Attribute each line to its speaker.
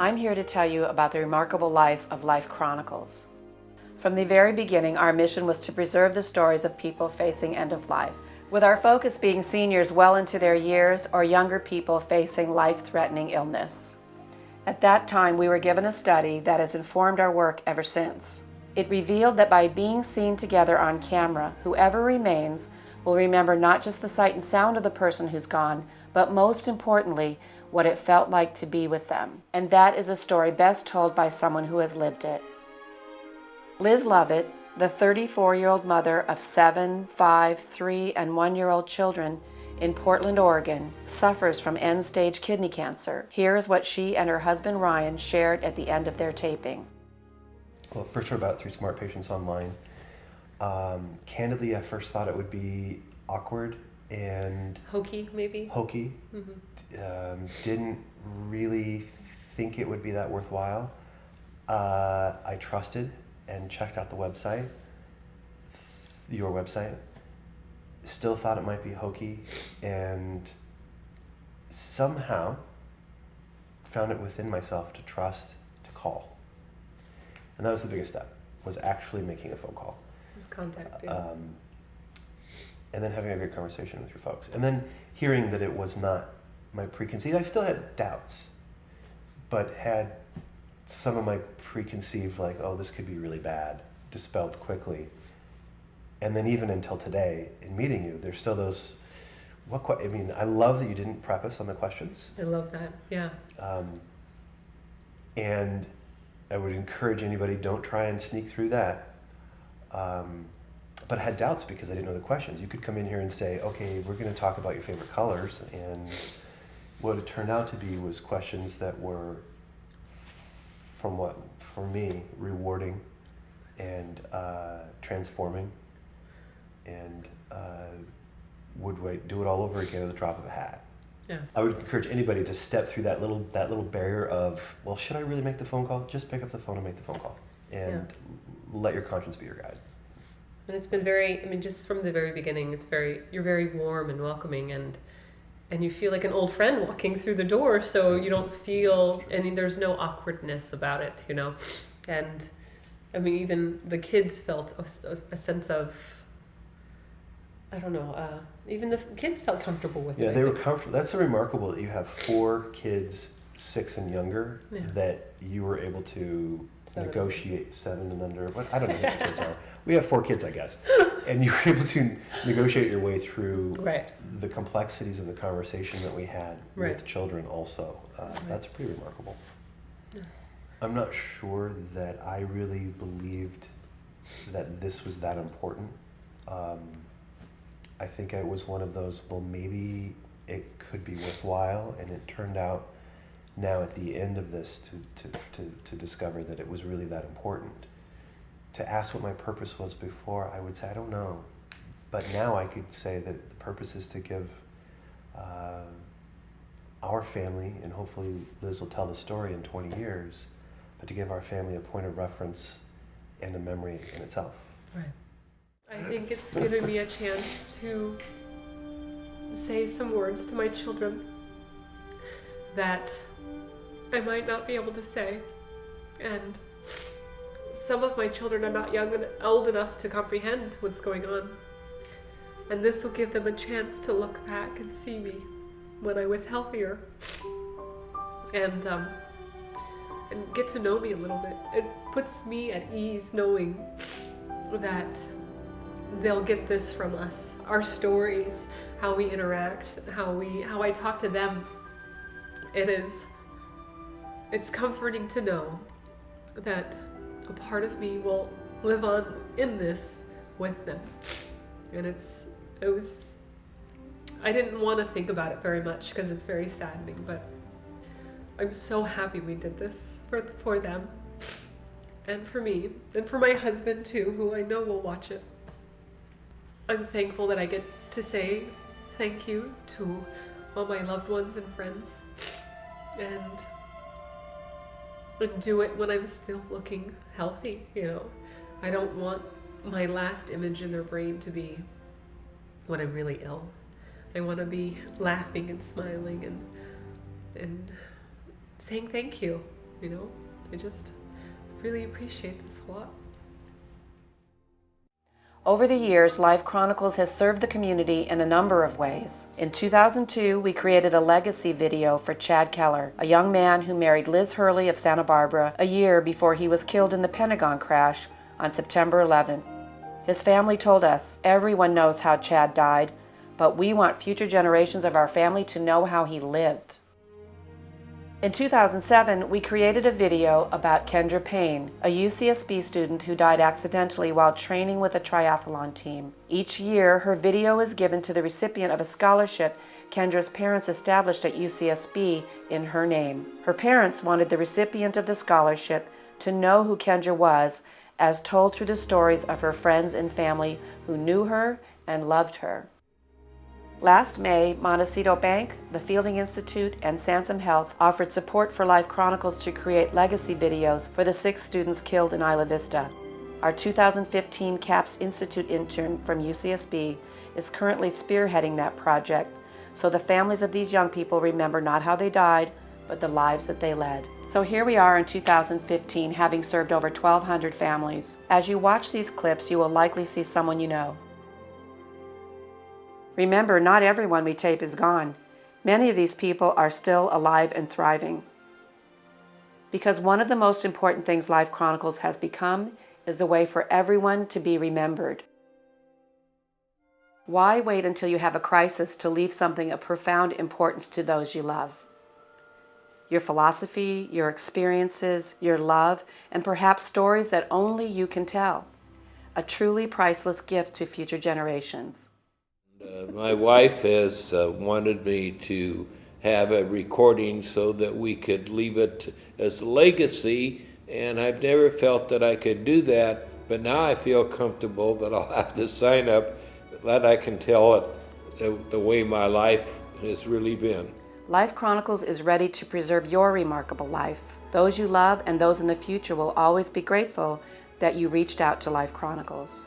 Speaker 1: I'm here to tell you about the remarkable life of LifeChronicles. From the very beginning, our mission was to preserve the stories of people facing end of life, with our focus being seniors well into their years or younger people facing life-threatening illness. At that time, we were given a study that has informed our work ever since. It revealed that by being seen together on camera, whoever remains will remember not just the sight and sound of the person who's gone, but most importantly, what it felt like to be with them. And that is a story best told by someone who has lived it. Liz Lovett, the 34-year-old mother of 7, 5, 3, and 1-year-old children in Portland, Oregon, suffers from end-stage kidney cancer. Here is what she and her husband Ryan shared at the end of their taping.
Speaker 2: Well, first heard about it through Smart Patients Online. Candidly, I first thought it would be awkward and
Speaker 3: hokey, maybe.
Speaker 2: Hokey. Mm-hmm. Didn't really think it would be that worthwhile. I trusted and checked out the website, your website. Still thought it might be hokey, and somehow found it within myself to trust, to call. And that was the biggest step, was actually making a phone call.
Speaker 3: Contact,
Speaker 2: and then having a good conversation with your folks. And then hearing that it was not my preconceived, I still had doubts, but had some of my preconceived, like, oh, this could be really bad, dispelled quickly. And then even until today, in meeting you, there's still those, I love that you didn't prep us on the questions.
Speaker 3: I love that, yeah.
Speaker 2: And I would encourage anybody, don't try and sneak through that. But I had doubts because I didn't know the questions. You could come in here and say, okay, we're going to talk about your favorite colors. And what it turned out to be was questions that were, for me, rewarding and transforming, and would do it all over again at the drop of a hat.
Speaker 3: Yeah.
Speaker 2: I would encourage anybody to step through that little barrier of, well, should I really make the phone call? Just pick up the phone and make the phone call, and let your conscience be your guide.
Speaker 3: And it's been just from the very beginning, you're very warm and welcoming, and you feel like an old friend walking through the door, so you don't feel there's no awkwardness about it, And even the kids felt a sense of, I don't know, even the kids felt comfortable with it.
Speaker 2: Yeah, they were comfortable. That's so remarkable that you have 4 kids, 6 and younger, that you were able to negotiate 7 and under. I don't know what the kids are. We have 4 kids, I guess. And you were able to negotiate your way through the complexities of the conversation that we had with children also. That's pretty remarkable. Yeah. I'm not sure that I really believed that this was that important. I think it was one of those, well, maybe it could be worthwhile, and it turned out now at the end of this to discover that it was really that important. To ask what my purpose was before, I would say, I don't know. But now I could say that the purpose is to give our family, and hopefully Liz will tell the story in 20 years, but to give our family a point of reference and a memory in itself.
Speaker 3: Right. I think it's given me a chance to say some words to my children that I might not be able to say. And some of my children are not young and old enough to comprehend what's going on. And this will give them a chance to look back and see me when I was healthier. And get to know me a little bit. It puts me at ease knowing that they'll get this from us, our stories, how we interact, how I talk to them. It's comforting to know that a part of me will live on in this with them. And I didn't want to think about it very much because it's very saddening, but I'm so happy we did this for them and for me and for my husband too, who I know will watch it. I'm thankful that I get to say thank you to all my loved ones and friends, and do it when I'm still looking healthy. I don't want my last image in their brain to be when I'm really ill. I want to be laughing and smiling and saying thank you, you know? I just really appreciate this a lot.
Speaker 1: Over the years, Life Chronicles has served the community in a number of ways. In 2002, we created a legacy video for Chad Keller, a young man who married Liz Hurley of Santa Barbara a year before he was killed in the Pentagon crash on September 11th. His family told us, "Everyone knows how Chad died, but we want future generations of our family to know how he lived." In 2007, we created a video about Kendra Payne, a UCSB student who died accidentally while training with a triathlon team. Each year, her video is given to the recipient of a scholarship Kendra's parents established at UCSB in her name. Her parents wanted the recipient of the scholarship to know who Kendra was, as told through the stories of her friends and family who knew her and loved her. Last May, Montecito Bank, the Fielding Institute, and Sansom Health offered support for Life Chronicles to create legacy videos for the 6 students killed in Isla Vista. Our 2015 CAPS Institute intern from UCSB is currently spearheading that project, so the families of these young people remember not how they died, but the lives that they led. So here we are in 2015, having served over 1,200 families. As you watch these clips, you will likely see someone you know. Remember, not everyone we tape is gone. Many of these people are still alive and thriving. Because one of the most important things Life Chronicles has become is a way for everyone to be remembered. Why wait until you have a crisis to leave something of profound importance to those you love? Your philosophy, your experiences, your love, and perhaps stories that only you can tell. A truly priceless gift to future generations.
Speaker 4: My wife has wanted me to have a recording so that we could leave it as a legacy, and I've never felt that I could do that, but now I feel comfortable that I'll have to sign up that I can tell it the way my life has really been.
Speaker 1: Life Chronicles is ready to preserve your remarkable life. Those you love and those in the future will always be grateful that you reached out to Life Chronicles.